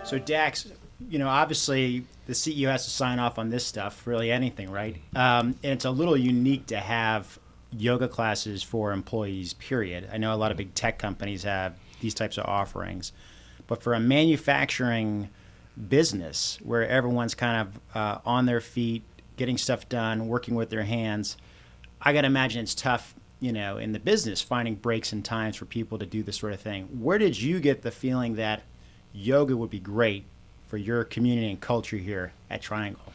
So Dax, obviously the CEO has to sign off on this stuff, really anything, right? And it's a little unique to have yoga classes for employees, period. I know a lot of big tech companies have these types of offerings. But for a manufacturing business where everyone's kind of on their feet, getting stuff done, working with their hands, I got to imagine it's tough, in the business, finding breaks and times for people to do this sort of thing. Where did you get the feeling that yoga would be great for your community and culture here at Triangle?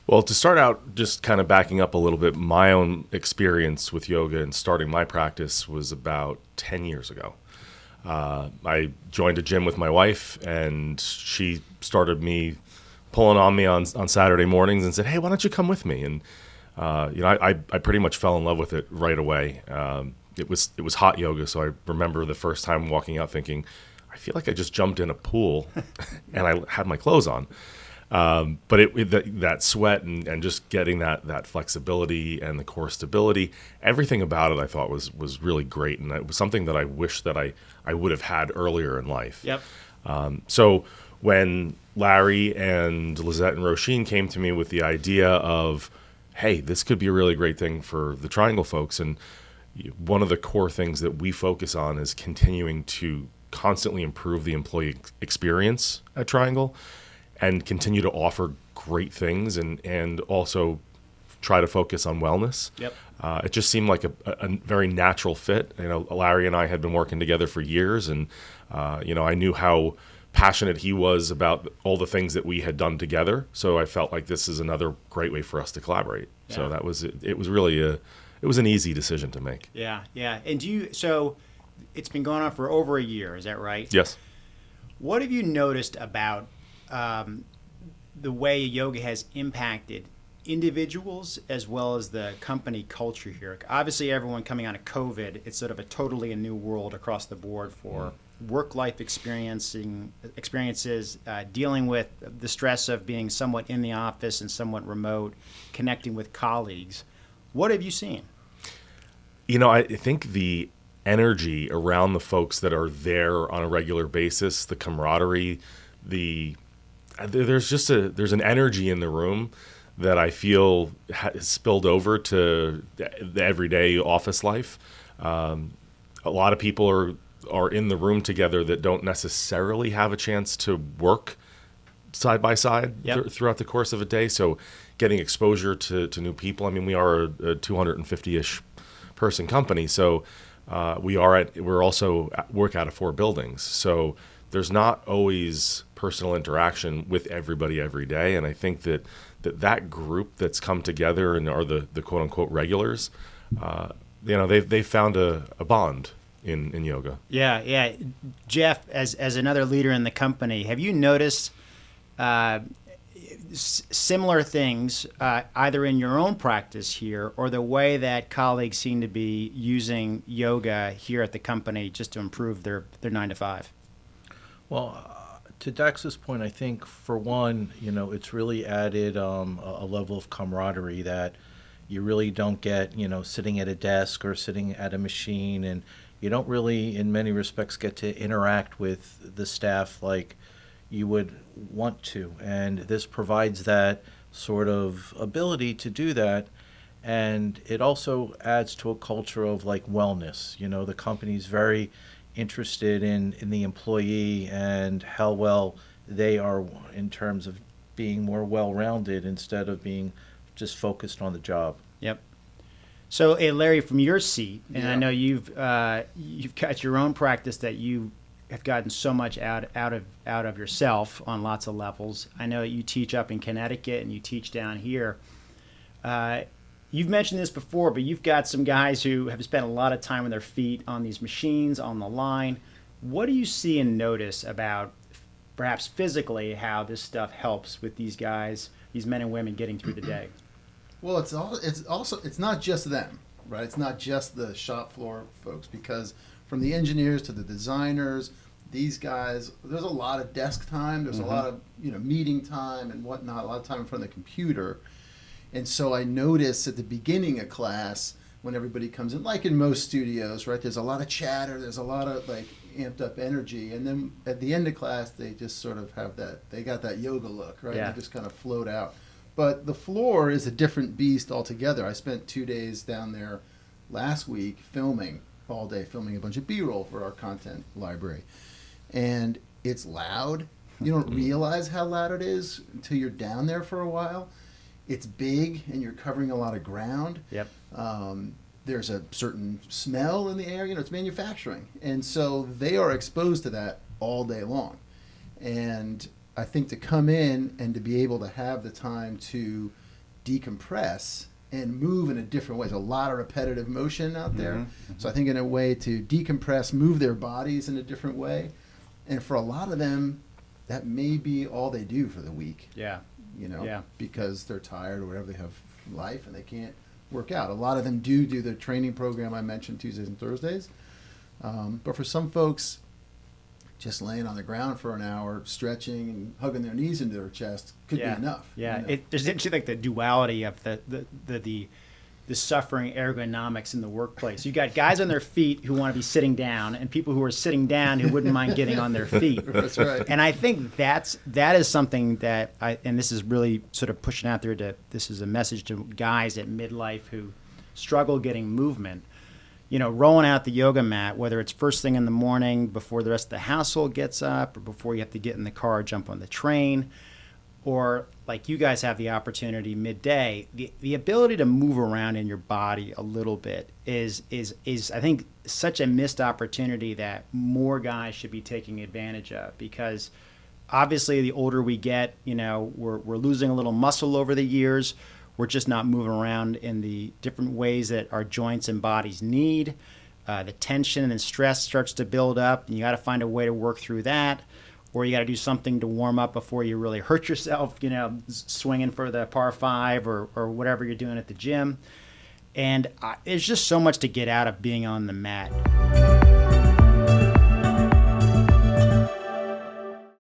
Well, to start out, just kind of backing up a little bit, my own experience with yoga and starting my practice was about 10 years ago. I joined a gym with my wife, and she started pulling on me on Saturday mornings and said, "Hey, why don't you come with me?" And I pretty much fell in love with it right away. It was hot yoga, so I remember the first time walking out thinking, I feel like I just jumped in a pool, and I had my clothes on. But that sweat and just getting that flexibility and the core stability, everything about it I thought was really great, and it was something that I wish that I would have had earlier in life. Yep. So when Larry and Lizette and Roisin came to me with the idea of, hey, this could be a really great thing for the Triangle folks, and one of the core things that we focus on is continuing to constantly improve the employee experience at Triangle and continue to offer great things and also try to focus on wellness. Yep. It just seemed like a very natural fit. Larry and I had been working together for years, and I knew how passionate he was about all the things that we had done together. So I felt like this is another great way for us to collaborate. Yeah. So that was it. It was really it was an easy decision to make. Yeah, yeah. And so it's been going on for over a year, is that right? Yes. What have you noticed about the way yoga has impacted individuals as well as the company culture here? Obviously, everyone coming out of COVID, it's sort of a totally a new world across the board for work-life experiences, dealing with the stress of being somewhat in the office and somewhat remote, connecting with colleagues. What have you seen? I think the energy around the folks that are there on a regular basis, the camaraderie, there's an energy in the room that I feel has spilled over to the everyday office life. A lot of people are in the room together that don't necessarily have a chance to work side by side throughout the course of a day. So getting exposure to new people. I mean, we are a 250-ish person company, so we're also work out of 4 buildings. So there's not always personal interaction with everybody every day, and I think that group that's come together and are the quote unquote regulars, they've found a bond in yoga. Yeah. Jeff, as another leader in the company, have you noticed similar things either in your own practice here or the way that colleagues seem to be using yoga here at the company just to improve their 9 to 5? Well, to Dax's point, I think for one, it's really added a level of camaraderie that you really don't get, sitting at a desk or sitting at a machine, and you don't really, in many respects, get to interact with the staff like you would want to. And this provides that sort of ability to do that. And it also adds to a culture of wellness. The company's very interested in the employee and how well they are in terms of being more well-rounded instead of being just focused on the job. Yep. So, hey, Larry, from your seat, and I know you've got your own practice that you have gotten so much out of yourself on lots of levels. I know you teach up in Connecticut and you teach down here. You've mentioned this before, but you've got some guys who have spent a lot of time on their feet on these machines, on the line. What do you see and notice about perhaps physically how this stuff helps with these guys, these men and women getting through the day? Well, it's not just them, right? It's not just the shop floor folks, because from the engineers to the designers, these guys, there's a lot of desk time, there's a lot of meeting time and whatnot, a lot of time in front of the computer. And so I notice at the beginning of class, when everybody comes in, like in most studios, right, there's a lot of chatter, there's a lot of amped up energy. And then at the end of class, they just sort of have they got that yoga look, right? Yeah. They just kind of float out. But the floor is a different beast altogether. I spent 2 days down there last week filming all day, filming a bunch of B-roll for our content library. And it's loud. You don't realize how loud it is until you're down there for a while. It's big and you're covering a lot of ground. Yep. There's a certain smell in the air. It's manufacturing. And so they are exposed to that all day long. And I think to come in and to be able to have the time to decompress and move in a different way. There's a lot of repetitive motion out there. Mm-hmm. So I think in a way to decompress, move their bodies in a different way. And for a lot of them, that may be all they do for the week. Yeah. Yeah. Because they're tired or whatever, they have life and they can't work out. A lot of them do the training program I mentioned, Tuesdays and Thursdays. But for some folks, just laying on the ground for an hour, stretching and hugging their knees into their chest could be enough. Yeah, there's actually like the duality of the suffering ergonomics in the workplace. You got guys on their feet who want to be sitting down, and people who are sitting down who wouldn't mind getting on their feet. That's right. And I think that is something that and this is really sort of pushing out there this is a message to guys at midlife who struggle getting movement. Rolling out the yoga mat, whether it's first thing in the morning before the rest of the household gets up, or before you have to get in the car or jump on the train, or like you guys have the opportunity midday, the ability to move around in your body a little bit is I think such a missed opportunity that more guys should be taking advantage of, because obviously the older we get, we're losing a little muscle over the years. We're just not moving around in the different ways that our joints and bodies need. The tension and stress starts to build up, and you got to find a way to work through that. Or you got to do something to warm up before you really hurt yourself, swinging for the par 5 or whatever you're doing at the gym. And there's just so much to get out of being on the mat.